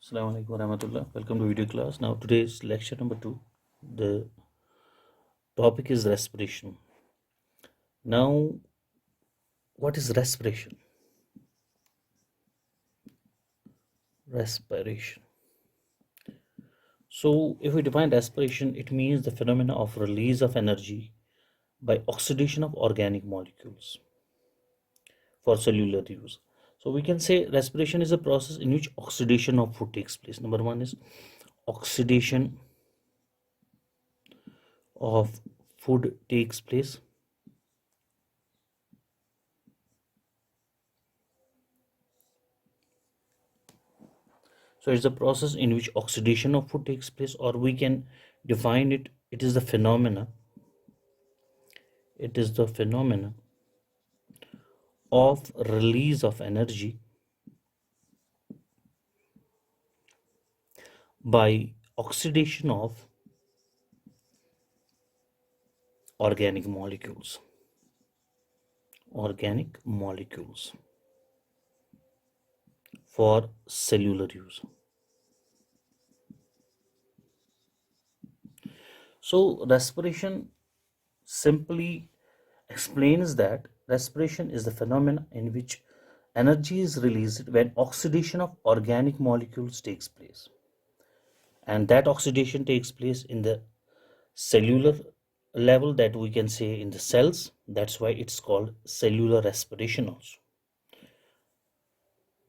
Assalamu alaikum warahmatullah. Welcome to video class. Now today's lecture number 2. The topic is respiration. Now what is respiration? Respiration. So if we define respiration, it means the phenomena of release of energy by oxidation of organic molecules for cellular use. So we can say respiration is a process in which oxidation of food takes place. Number 1 is oxidation of food takes place. So it's a process in which oxidation of food takes place, or we can define it, it is the phenomena of release of energy by oxidation of organic molecules for cellular use. So respiration simply explains that respiration is the phenomenon in which energy is released when oxidation of organic molecules takes place, and that oxidation takes place in the cellular level, that we can say in the cells. That's why it's called cellular respiration. Also,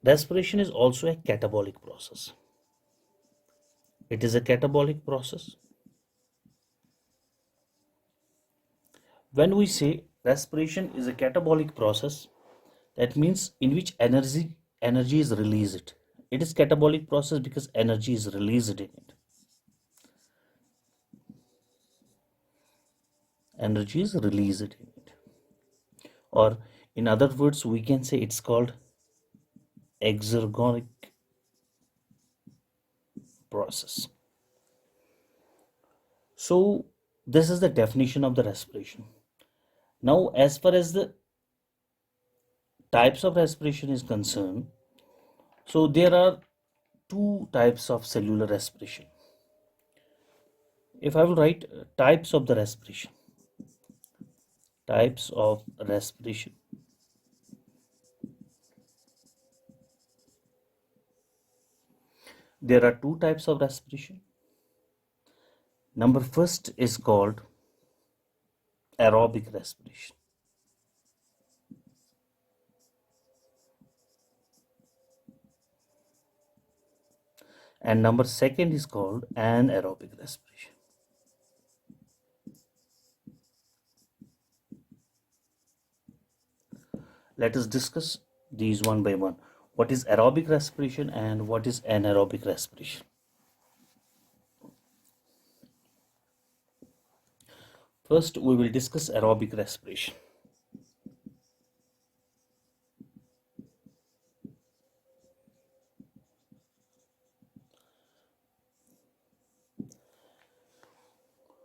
respiration is also a catabolic process. It is a catabolic process. When we say respiration is a catabolic process, that means in which energy is released. It is catabolic process because energy is released in it. Energy is released in it. Or in other words, we can say it's called exergonic process. So this is the definition of the respiration. Now, as far as the types of respiration is concerned, so there are two types of cellular respiration. If I will write types of the respiration, there are two types of respiration. Number first is called aerobic respiration. And number second is called anaerobic respiration. Let us discuss these one by one. What is aerobic respiration and what is anaerobic respiration? First, we will discuss aerobic respiration.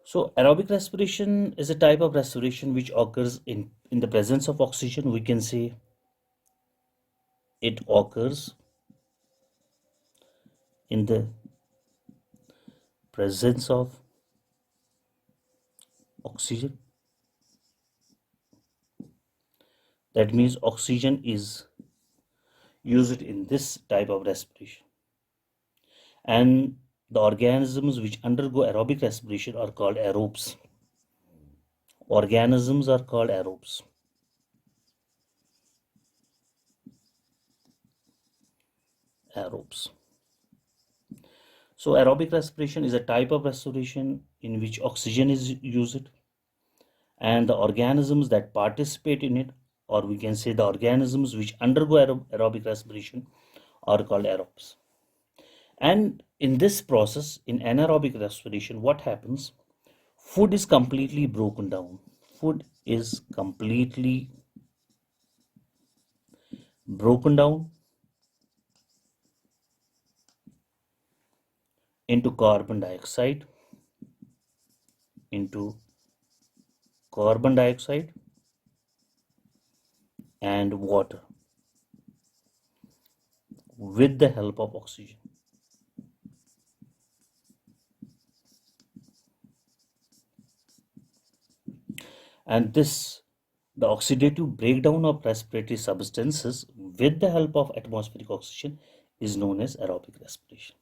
So aerobic respiration is a type of respiration which occurs in the presence of oxygen. We can say it occurs in the presence of oxygen. That means oxygen is used in this type of respiration. And the organisms which undergo aerobic respiration are called aerobes. Organisms are called aerobes. So aerobic respiration is a type of respiration in which oxygen is used, and the organisms that participate in it, or we can say the organisms which undergo aerobic respiration, are called aerobes. And in this process, in anaerobic respiration, what happens? Food is completely broken down. Food is completely broken down into carbon dioxide, and water with the help of oxygen. And the oxidative breakdown of respiratory substances with the help of atmospheric oxygen is known as aerobic respiration.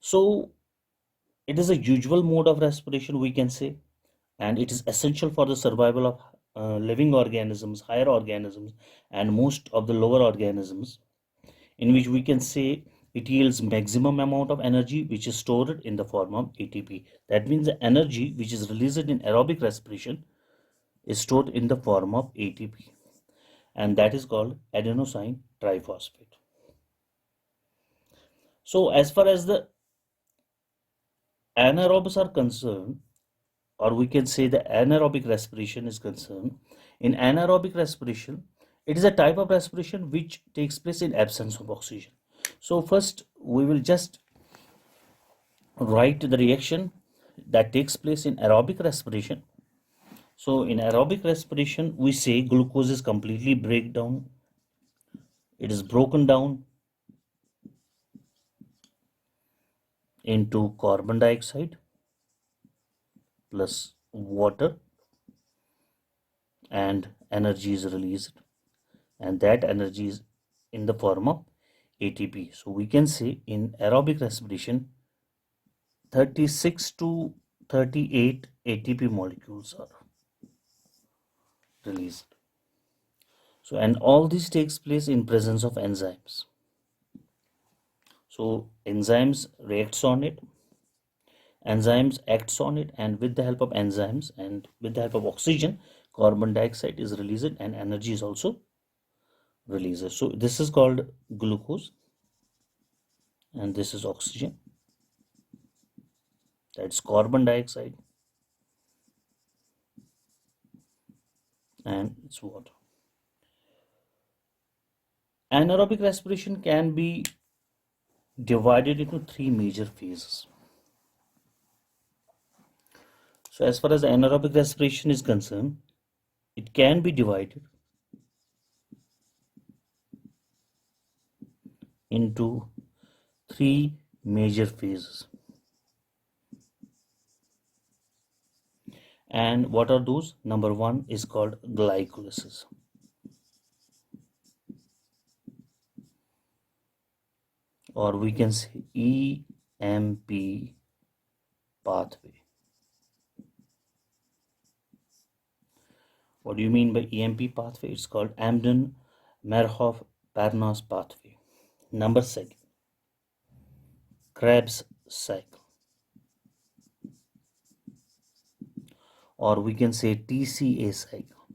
So it is a usual mode of respiration, we can say, and it is essential for the survival of living organisms, higher organisms, and most of the lower organisms, in which we can say it yields maximum amount of energy which is stored in the form of ATP. That means the energy which is released in aerobic respiration is stored in the form of ATP, and that is called adenosine triphosphate. So as far as the anaerobes are concerned, or we can say the anaerobic respiration is concerned, in anaerobic respiration, it is a type of respiration which takes place in absence of oxygen. So first we will just write the reaction that takes place in aerobic respiration. So in aerobic respiration, we say glucose is completely break down. It is broken down into carbon dioxide plus water, and energy is released, and that energy is in the form of ATP. So we can say in aerobic respiration 36 to 38 ATP molecules are released. So and all this takes place in presence of enzymes. So enzymes reacts on it, enzymes acts on it, and with the help of enzymes and with the help of oxygen, carbon dioxide is released and energy is also released. So this is called glucose, and this is oxygen, that's carbon dioxide, and it's water. Anaerobic respiration can be divided into three major phases. So as far as anaerobic respiration is concerned, it can be divided into three major phases. And what are those? Number one is called glycolysis, or we can say EMP pathway. What do you mean by EMP pathway? It's called Embden-Merhoff-Parnas pathway. Number second, Krebs cycle, or we can say TCA cycle,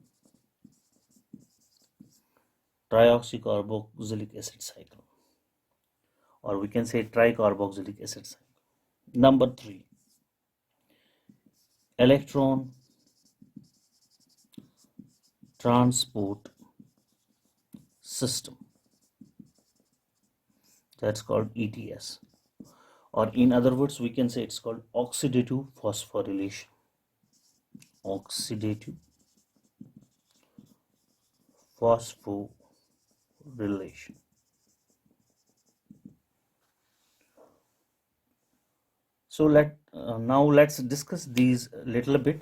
trioxycarboxylic acid cycle, or we can say tricarboxylic acid cycle. Number three, electron transport system, that's called ETS, or in other words we can say it's called oxidative phosphorylation. Oxidative phosphorylation. So now let's discuss these a little bit.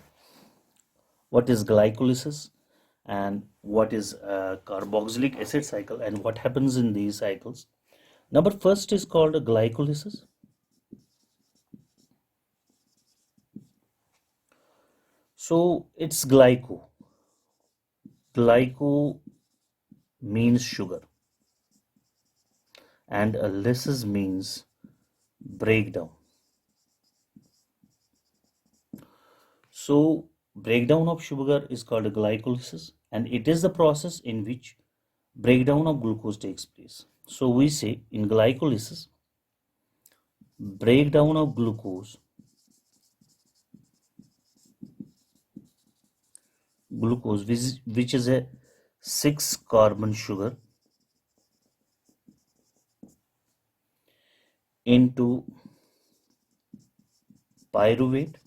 What is glycolysis and what is carboxylic acid cycle and what happens in these cycles. Number first is called glycolysis. So it's glyco. Glyco means sugar, and a lysis means breakdown. So breakdown of sugar is called glycolysis, and it is the process in which breakdown of glucose takes place. So we say in glycolysis, breakdown of glucose which is a 6 carbon sugar into pyruvate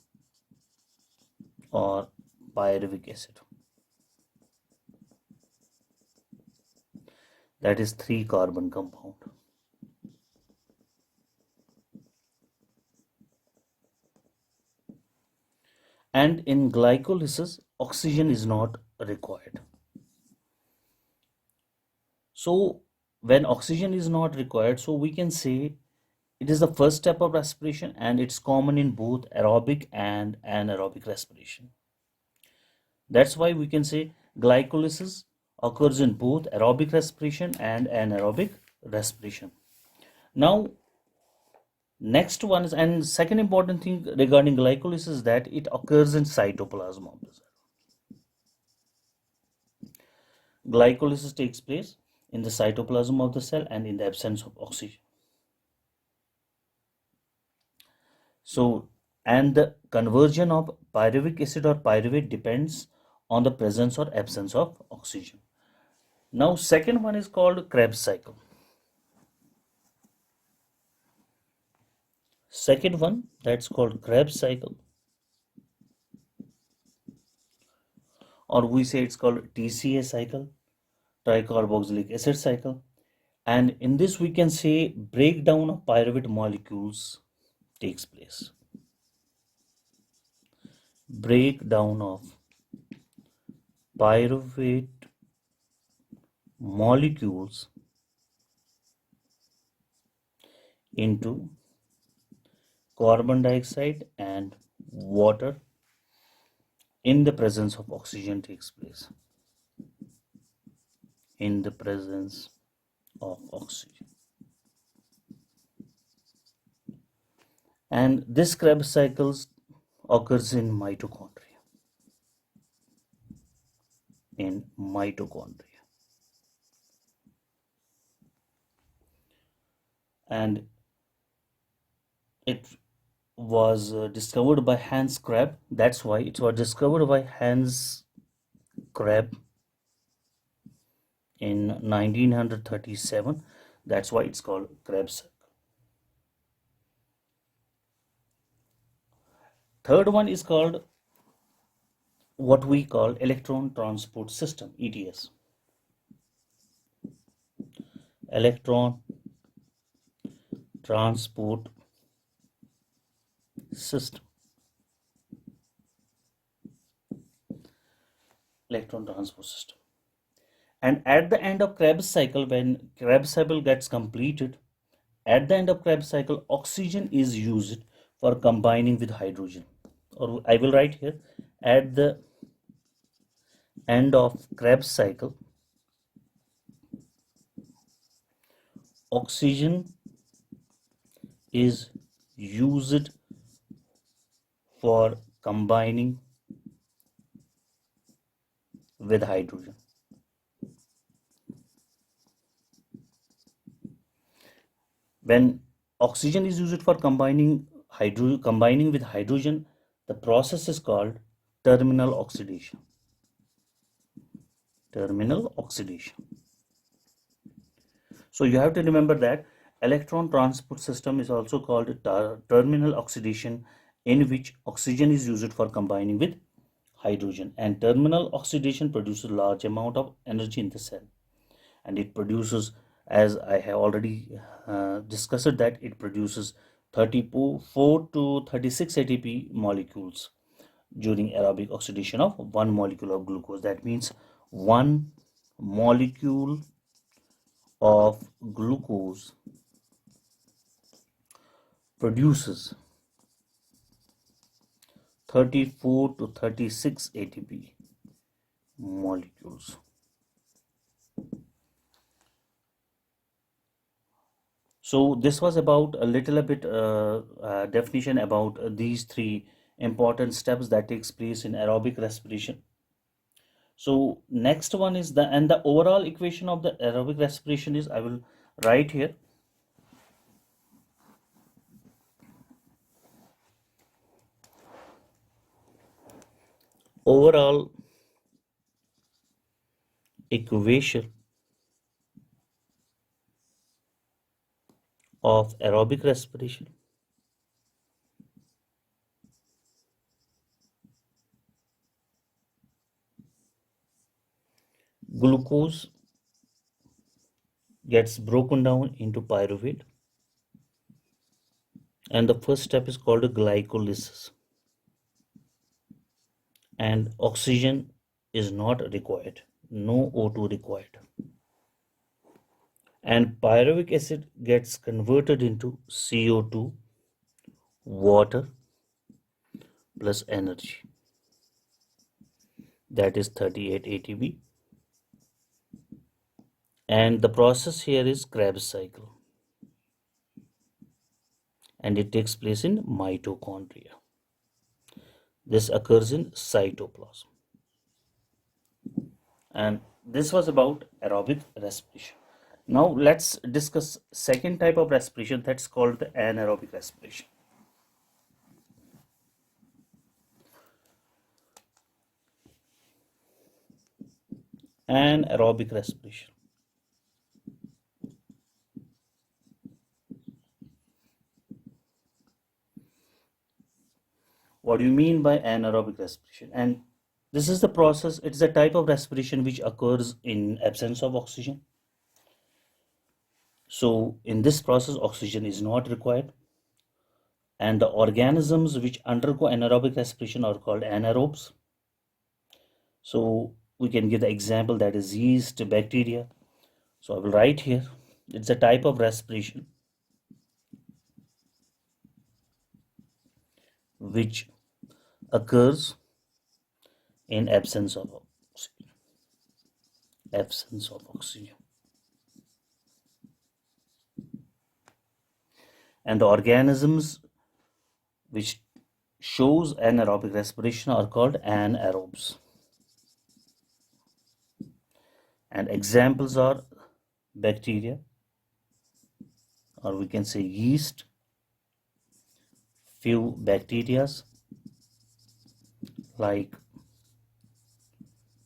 or pyruvic acid, that is 3 carbon compound. and in glycolysis oxygen is not required. So when oxygen is not required, so we can say it is the first step of respiration, and it's common in both aerobic and anaerobic respiration. That's why we can say glycolysis occurs in both aerobic respiration and anaerobic respiration. Now, next one is, and second important thing regarding glycolysis is that it occurs in cytoplasm of the cell. Glycolysis takes place in the cytoplasm of the cell and in the absence of oxygen. So, and the conversion of pyruvic acid or pyruvate depends on the presence or absence of oxygen. Now, second one is called Krebs cycle. Second one, that's called Krebs cycle, or we say it's called TCA cycle, tricarboxylic acid cycle. And in this we can say breakdown of pyruvate molecules takes place. Breakdown of pyruvate molecules into carbon dioxide and water in the presence of oxygen takes place. In the presence of oxygen. And this Krebs cycles occurs in mitochondria. In mitochondria. And it was discovered by Hans Krebs. That's why it was discovered by Hans Krebs in 1937. That's why it's called Krebs cycle. Third one is called what we call electron transport system, ETS. Electron transport system. Electron transport system. And at the end of Krebs cycle, when Krebs cycle gets completed, at the end of Krebs cycle, oxygen is used for combining with hydrogen. Or I will write here, at the end of Krebs cycle, oxygen is used for combining with hydrogen. When oxygen is used for combining with hydrogen, the process is called terminal oxidation. Terminal oxidation. So you have to remember that electron transport system is also called terminal oxidation, in which oxygen is used for combining with hydrogen, and terminal oxidation produces large amount of energy in the cell, and it produces, as I have already discussed, that it produces 34 to 36 ATP molecules during aerobic oxidation of one molecule of glucose. That means one molecule of glucose produces 34 to 36 ATP molecules. So this was about a little bit definition about these three important steps that takes place in aerobic respiration. So next one is the overall equation of the aerobic respiration is, I will write here. Overall equation of aerobic respiration glucose gets broken down into pyruvate, and the first step is called glycolysis. and oxygen is not required, no O2 required, and pyruvic acid gets converted into CO2, water plus energy, that is 38 ATP, and the process here is Krebs cycle, and it takes place in mitochondria. This occurs in cytoplasm. And this was about aerobic respiration. Now let's discuss second type of respiration, that's called the anaerobic respiration. Anaerobic respiration. What do you mean by anaerobic respiration? And this is the process, it's a type of respiration which occurs in absence of oxygen. So in this process, oxygen is not required. And the organisms which undergo anaerobic respiration are called anaerobes. So we can give the example, that is yeast, bacteria. So I will write here, it's a type of respiration which occurs in absence of oxygen. Absence of oxygen. And the organisms which shows anaerobic respiration are called anaerobes. And examples are bacteria, or we can say yeast, few bacterias like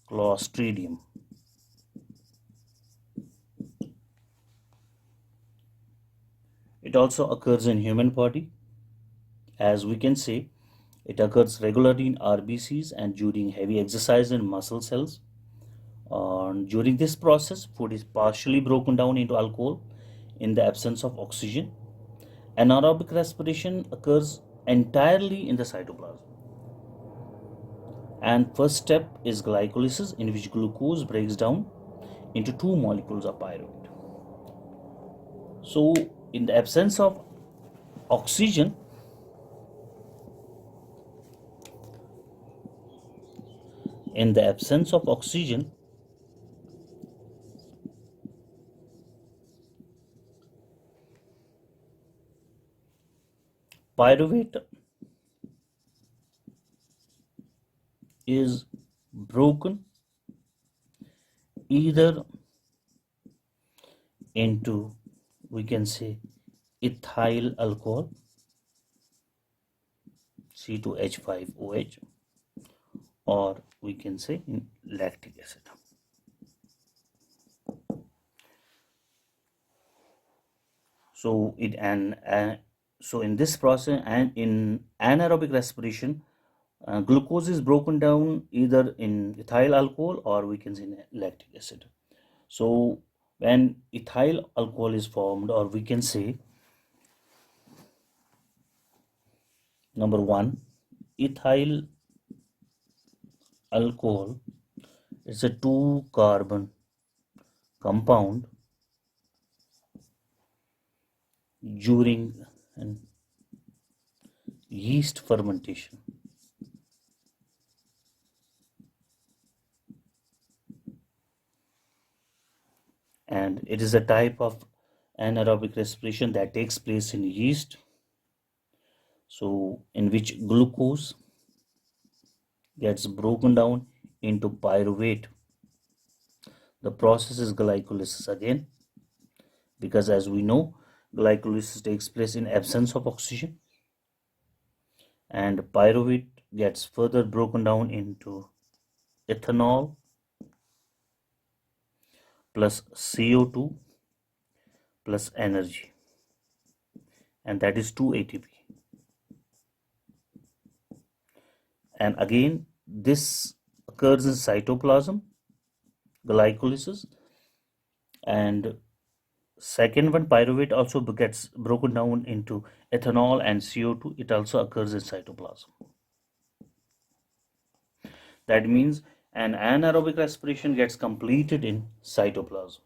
Clostridium. It also occurs in human body. As we can say, it occurs regularly in RBCs and during heavy exercise in muscle cells. During this process, food is partially broken down into alcohol in the absence of oxygen. Anaerobic respiration occurs entirely in the cytoplasm. And first step is glycolysis, in which glucose breaks down into two molecules of pyruvate. So in the absence of oxygen, pyruvate is broken either into, we can say, ethyl alcohol, C2H5OH, or we can say in lactic acid. So so in this process and in anaerobic respiration, glucose is broken down either in ethyl alcohol or we can say in lactic acid. So when ethyl alcohol is formed, or we can say, number one, ethyl alcohol is a two carbon compound during yeast fermentation. And it is a type of anaerobic respiration that takes place in yeast, so in which glucose gets broken down into pyruvate. The process is glycolysis again, because as we know, glycolysis takes place in absence of oxygen, and pyruvate gets further broken down into ethanol plus CO2 plus energy, and that is 2 ATP. And again, this occurs in cytoplasm, glycolysis, and second one, pyruvate, also gets broken down into ethanol and CO2. It also occurs in cytoplasm. That means an anaerobic respiration gets completed in cytoplasm.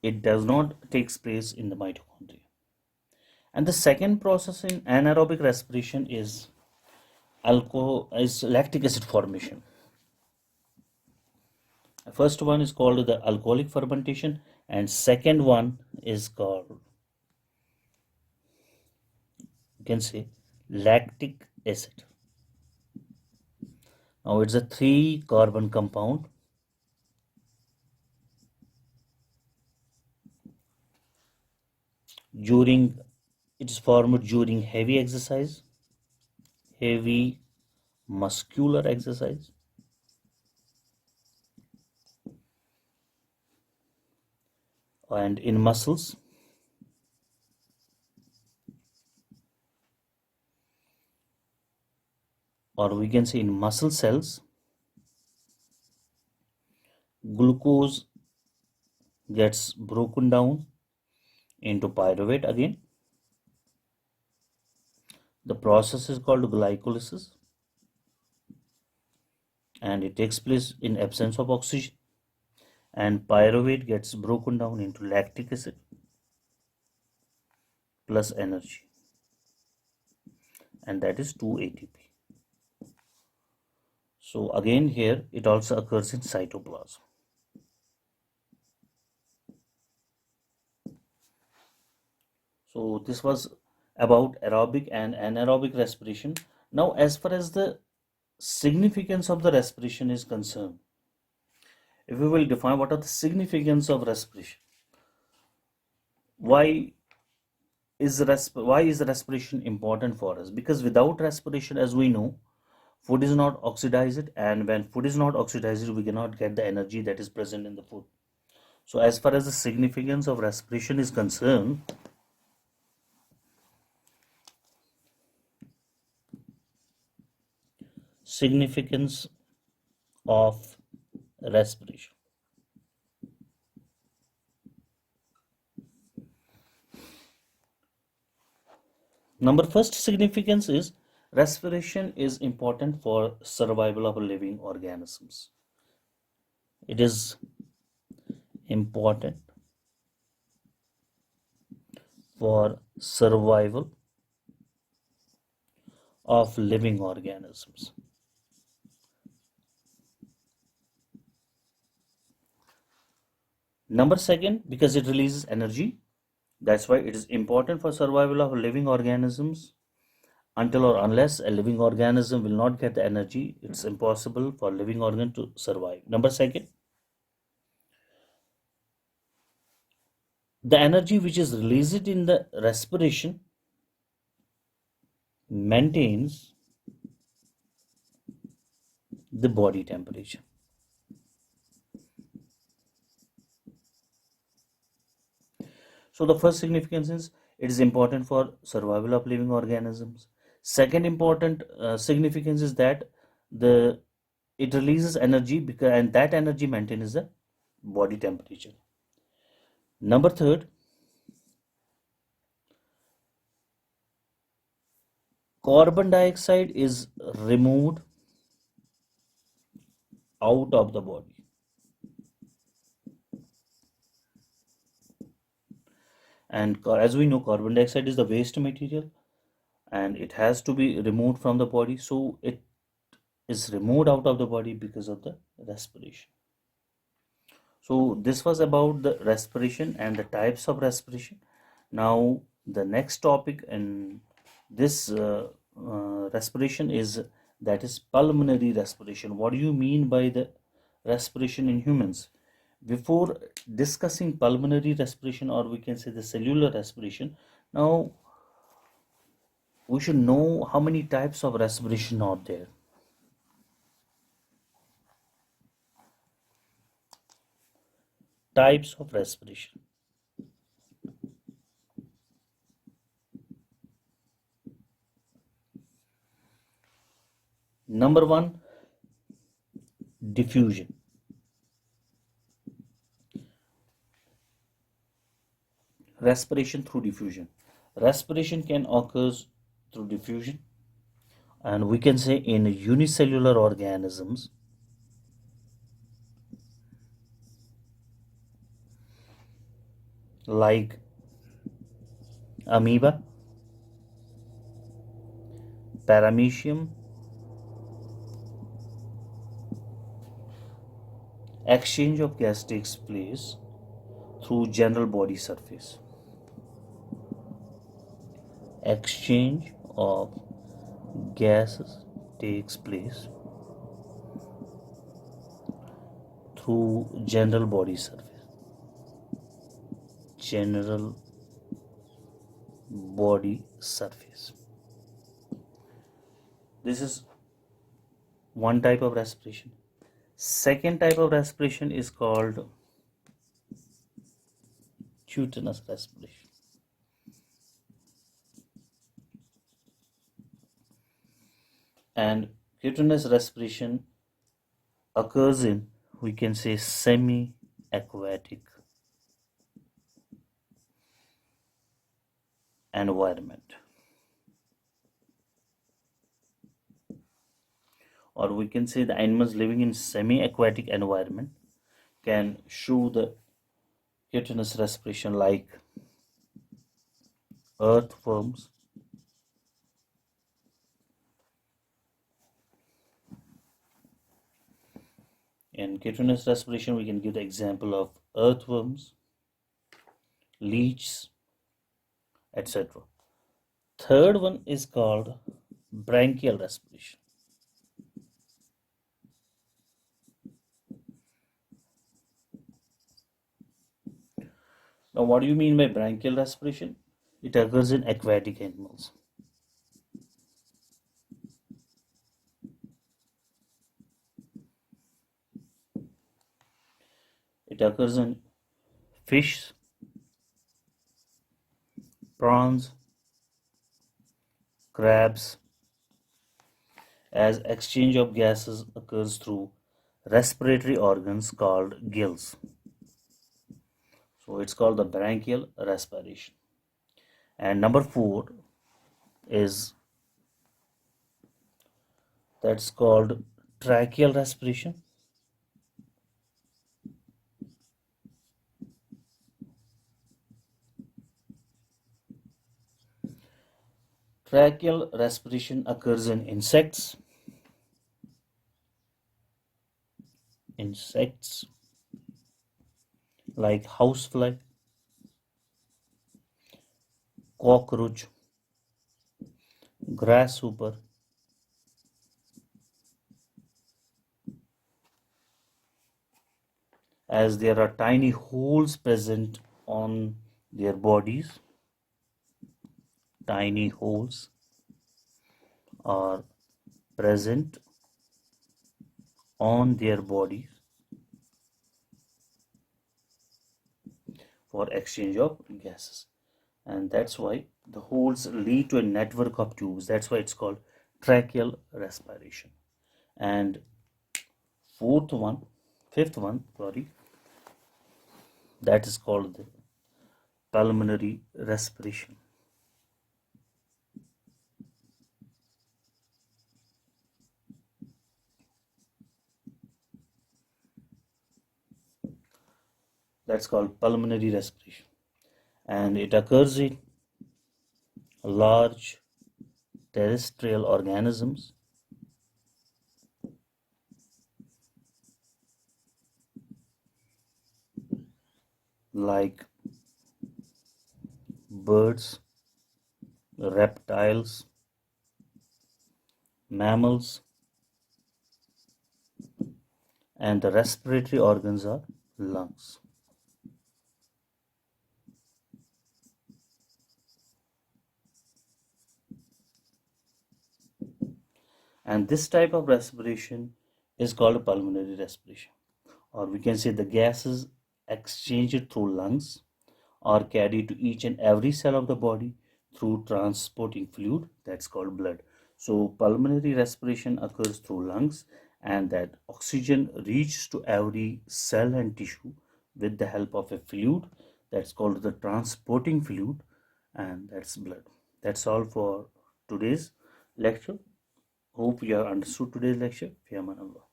It does not take place in the mitochondria. And the second process in anaerobic respiration is lactic acid formation. The first one is called the alcoholic fermentation, and second one is called, you can say, lactic acid. Now it's a 3-carbon compound. During it is formed during heavy muscular exercise, and in muscles, or we can say in muscle cells. Glucose gets broken down into pyruvate again. The process is called glycolysis, and it takes place in absence of oxygen, and pyruvate gets broken down into lactic acid plus energy, and that is 2 ATP. So again here it also occurs in cytoplasm. So this was about aerobic and anaerobic respiration. Now as far as the significance of the respiration is concerned, if we will define what are the significance of respiration, why is respiration important for us? Because without respiration, as we know, food is not oxidized, and when food is not oxidized, we cannot get the energy that is present in the food. So as far as the significance of respiration is concerned, significance of respiration. Number first significance is respiration is important for survival of living organisms. It is important for survival of living organisms. Number second, because it releases energy. That's why it is important for survival of living organisms. Until or unless a living organism will not get the energy, it's impossible for living organ to survive. Number second, the energy which is released in the respiration maintains the body temperature. So the first significance is it is important for survival of living organisms. Second important significance is that the it releases energy, because and that energy maintains the body temperature. Number third, carbon dioxide is removed out of the body. And as we know, carbon dioxide is the waste material, and it has to be removed from the body. So it is removed out of the body because of the respiration. So this was about the respiration and the types of respiration. Now the next topic in this respiration is, that is pulmonary respiration. What do you mean by the respiration in humans? Before discussing pulmonary respiration, or we can say the cellular respiration, now we should know how many types of respiration are there. Types of respiration. Number one, diffusion. Respiration through diffusion. Respiration can occur through diffusion, And we can say in unicellular organisms like amoeba, paramecium, exchange of gas takes place through general body surface. Exchange of gases takes place through general body surface. General body surface. This is one type of respiration. Second type of respiration is called cutaneous respiration. And cutaneous respiration occurs in, we can say, semi-aquatic environment, or we can say the animals living in semi-aquatic environment can show the cutaneous respiration, like earthworms, in cutaneous respiration we can give the example of earthworms, leeches, etc. Third one is called branchial respiration. Now, what do you mean by branchial respiration? It occurs in aquatic animals. It occurs in fish, prawns, crabs, as exchange of gases occurs through respiratory organs called gills. So it's called the branchial respiration. And number 4 is that's called tracheal respiration. Tracheal respiration occurs in insects like housefly, cockroach, grasshopper, as there are tiny holes present on their bodies. Tiny holes are present on their bodies for exchange of gases, and that's why the holes lead to a network of tubes. That's why it's called tracheal respiration. And fifth one, sorry, that is called the pulmonary respiration. That's called pulmonary respiration, and it occurs in large terrestrial organisms like birds, reptiles, mammals, and the respiratory organs are lungs. And this type of respiration is called pulmonary respiration, or we can say the gases exchanged through lungs are carried to each and every cell of the body through transporting fluid, that's called blood. So pulmonary respiration occurs through lungs, and that oxygen reaches to every cell and tissue with the help of a fluid, that's called the transporting fluid, and that's blood. That's all for today's lecture. Hope you have understood today's lecture. Fi aman Allah.